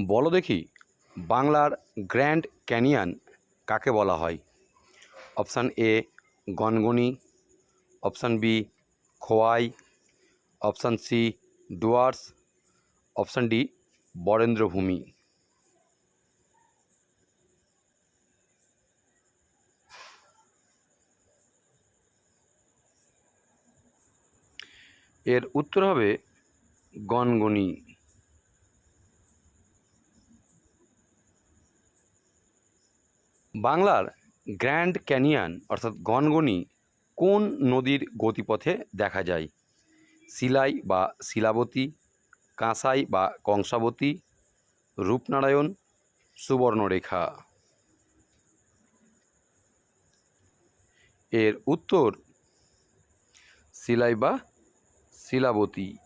বলো দেখি, বাংলার গ্র্যান্ড ক্যানিয়ন কাকে বলা হয়? Option A Gangani, option B Khoai, option C Dooars, option D Barendrabhumi. এর উত্তর হবে গনগনি। বাংলার গ্র্যান্ড ক্যানিয়ন অর্থাৎ গনগনি কোন নদীর গতিপথে দেখা যায়? শিলাই বা শিলাবতী, কাঁসাই বা কংসাবতী, রূপনারায়ণ, সুবর্ণরেখা। এর উত্তর শিলাই বা শিলাবতী।